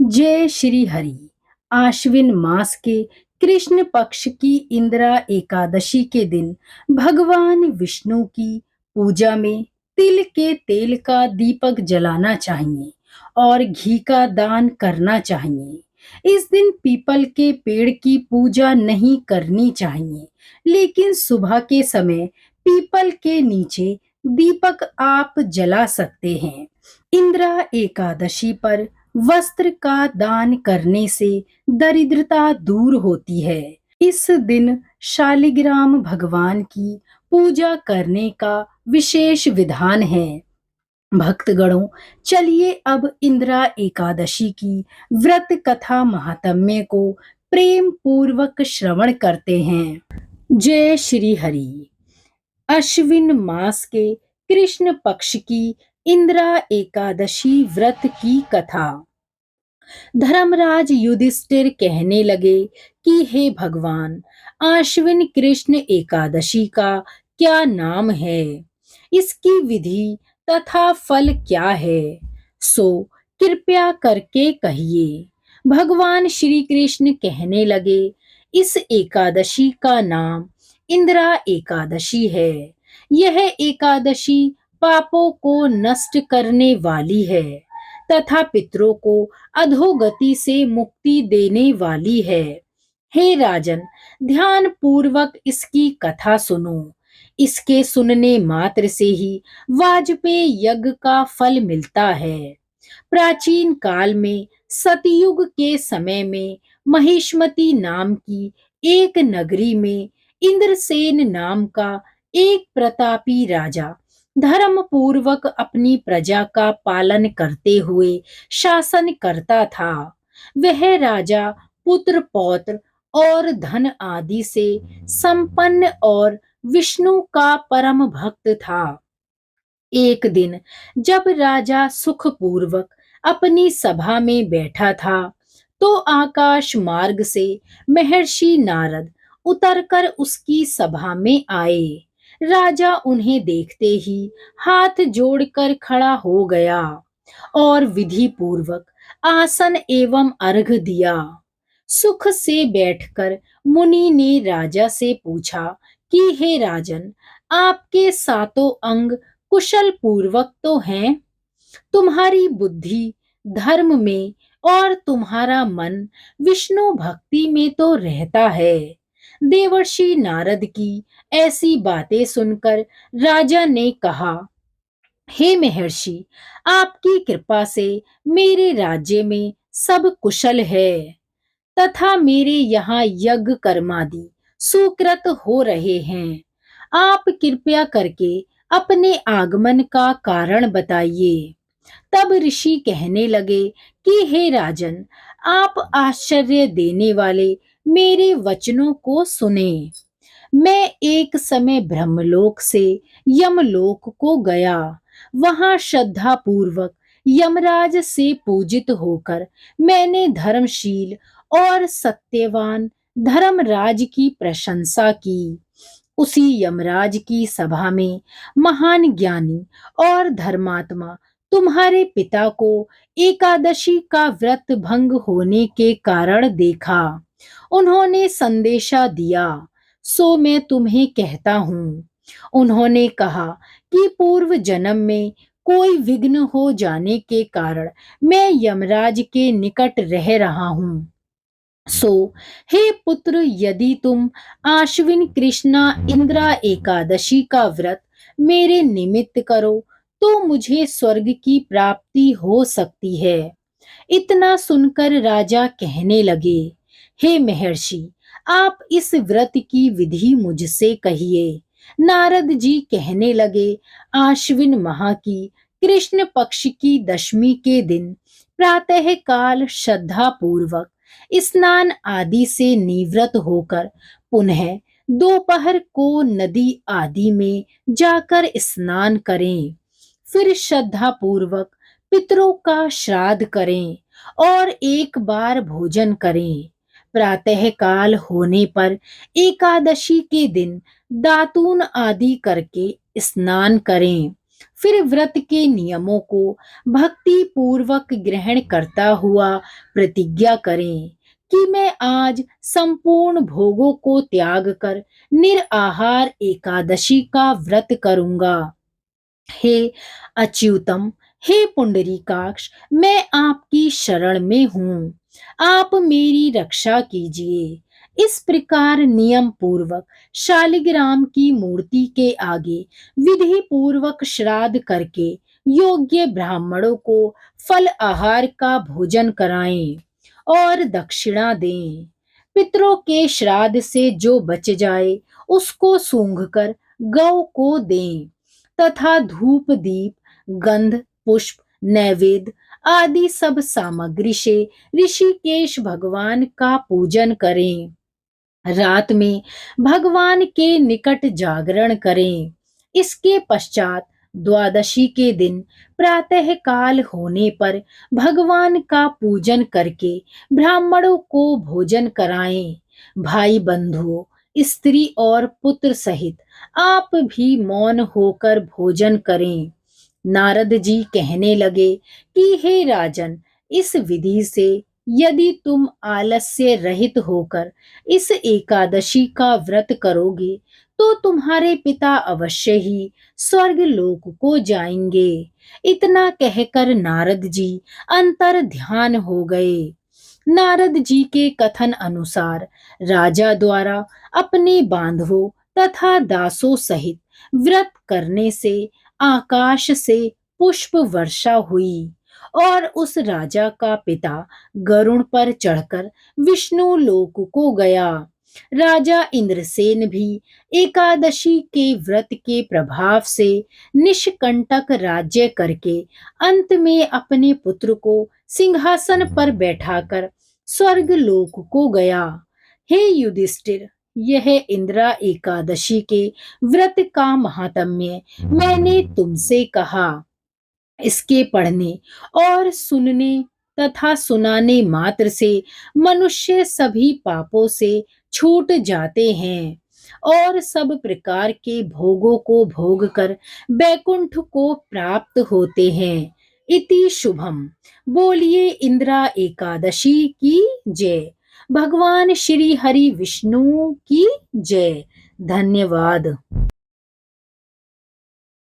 जय श्री हरि। आश्विन मास के कृष्ण पक्ष की इंदिरा एकादशी के दिन भगवान विष्णु की पूजा में तिल के तेल का दीपक जलाना चाहिए और घी का दान करना चाहिए। इस दिन पीपल के पेड़ की पूजा नहीं करनी चाहिए, लेकिन सुबह के समय पीपल के नीचे दीपक आप जला सकते हैं। इंदिरा एकादशी पर वस्त्र का दान करने से दरिद्रता दूर होती है। इस दिन शालिग्राम भगवान की पूजा करने का विशेष विधान है। भक्तगणों, चलिए अब इंदिरा एकादशी की व्रत कथा महात्म्य को प्रेम पूर्वक श्रवण करते हैं। जय श्री हरि। अश्विन मास के कृष्ण पक्ष की इंदिरा एकादशी व्रत की कथा। धर्मराज युधिष्ठिर कहने लगे कि हे भगवान, आश्विन कृष्ण एकादशी का क्या नाम है, इसकी विधि तथा फल क्या है, सो कृपया करके कहिए। भगवान श्री कृष्ण कहने लगे, इस एकादशी का नाम इंदिरा एकादशी है। यह एकादशी पापों को नष्ट करने वाली है तथा पितरों को अधोगति से मुक्ति देने वाली है। हे राजन, ध्यान पूर्वक इसकी कथा सुनो। इसके सुनने मात्र से ही वाजपेय यज्ञ का फल मिलता है। प्राचीन काल में सतयुग के समय में महिष्मती नाम की एक नगरी में इंद्रसेन नाम का एक प्रतापी राजा धर्म पूर्वक अपनी प्रजा का पालन करते हुए शासन करता था। वह राजा पुत्र पौत्र और धन आदि से संपन्न और विष्णु का परम भक्त था। एक दिन जब राजा सुखपूर्वक अपनी सभा में बैठा था, तो आकाश मार्ग से महर्षि नारद उतरकर उसकी सभा में आए। राजा उन्हें देखते ही हाथ जोड़कर खड़ा हो गया और विधि पूर्वक आसन एवं अर्घ दिया। सुख से बैठकर मुनि ने राजा से पूछा कि हे राजन, आपके सातों अंग कुशल पूर्वक तो हैं, तुम्हारी बुद्धि धर्म में और तुम्हारा मन विष्णु भक्ति में तो रहता है। देवर्षि नारद की ऐसी बातें सुनकर राजा ने कहा, हे महर्षि, आपकी कृपा से मेरे राज्य में सब कुशल है तथा मेरे यहाँ यज्ञ कर्मादि सुकृत हो रहे हैं। आप कृपया करके अपने आगमन का कारण बताइए। तब ऋषि कहने लगे कि हे राजन, आप आश्चर्य देने वाले मेरे वचनों को सुने। मैं एक समय ब्रह्मलोक से यमलोक को गया। वहां श्रद्धा पूर्वक यमराज से पूजित होकर मैंने धर्मशील और सत्यवान धर्मराज की प्रशंसा की। उसी यमराज की सभा में महान ज्ञानी और धर्मात्मा तुम्हारे पिता को एकादशी का व्रत भंग होने के कारण देखा। उन्होंने संदेशा दिया, सो मैं तुम्हें कहता हूँ। उन्होंने कहा कि पूर्व जन्म में कोई विघ्न हो जाने के कारण मैं यमराज के निकट रह रहा हूँ। सो हे पुत्र, यदि तुम आश्विन कृष्णा इंदिरा एकादशी का व्रत मेरे निमित्त करो तो मुझे स्वर्ग की प्राप्ति हो सकती है। इतना सुनकर राजा कहने लगे, हे महर्षि, आप इस व्रत की विधि मुझसे कहिए। नारद जी कहने लगे, आश्विन माह की कृष्ण पक्ष की दशमी के दिन प्रातः काल श्रद्धा पूर्वक स्नान आदि से निवृत्त होकर पुनः दोपहर को नदी आदि में जाकर स्नान करें। फिर श्रद्धा पूर्वक पितरों का श्राद्ध करें और एक बार भोजन करें। प्रातः काल होने पर एकादशी के दिन दातून आदि करके स्नान करें। फिर व्रत के नियमों को भक्ति पूर्वक ग्रहण करता हुआ प्रतिज्ञा करें कि मैं आज संपूर्ण भोगों को त्याग कर निराहार एकादशी का व्रत करूंगा। हे अच्युतम, हे पुंडरीकाक्ष, मैं आपकी शरण में हूँ, आप मेरी रक्षा कीजिए। इस प्रकार नियम पूर्वक शालिग्राम की मूर्ति के आगे विधि पूर्वक श्राद्ध करके योग्य ब्राह्मणों को फल आहार का भोजन कराएं और दक्षिणा दें। पितरों के श्राद्ध से जो बच जाए उसको सूंघ कर गौ को दें तथा धूप दीप गंध पुष्प नैवेद्य आदि सब सामग्री से ऋषिकेश भगवान का पूजन करें। रात में भगवान के निकट जागरण करें। इसके पश्चात द्वादशी के दिन प्रातः काल होने पर भगवान का पूजन करके ब्राह्मणों को भोजन कराएं। भाई बंधुओं, स्त्री और पुत्र सहित आप भी मौन होकर भोजन करें। नारद जी कहने लगे कि हे राजन, इस विधि से यदि तुम आलस्य रहित होकर इस एकादशी का व्रत करोगे तो तुम्हारे पिता अवश्य ही स्वर्ग लोक को जाएंगे। इतना कहकर नारद जी अंतर ध्यान हो गए। नारद जी के कथन अनुसार राजा द्वारा अपने बांधवों तथा दासों सहित व्रत करने से आकाश से पुष्प वर्षा हुई और उस राजा का पिता गरुड़ पर चढ़कर विष्णु लोक को गया। राजा इंद्रसेन भी एकादशी के व्रत के प्रभाव से निष्कंटक राज्य करके अंत में अपने पुत्र को सिंहासन पर बैठाकर स्वर्ग लोक को गया। हे युधिष्ठिर, यह इंदिरा एकादशी के व्रत का महात्म्य मैंने तुमसे कहा। इसके पढ़ने और सुनने तथा सुनाने मात्र से मनुष्य सभी पापों से छूट जाते हैं और सब प्रकार के भोगों को भोग कर बैकुंठ को प्राप्त होते हैं। इति शुभम। बोलिए इंदिरा एकादशी की जय। भगवान श्री हरि विष्णु की जय। धन्यवाद।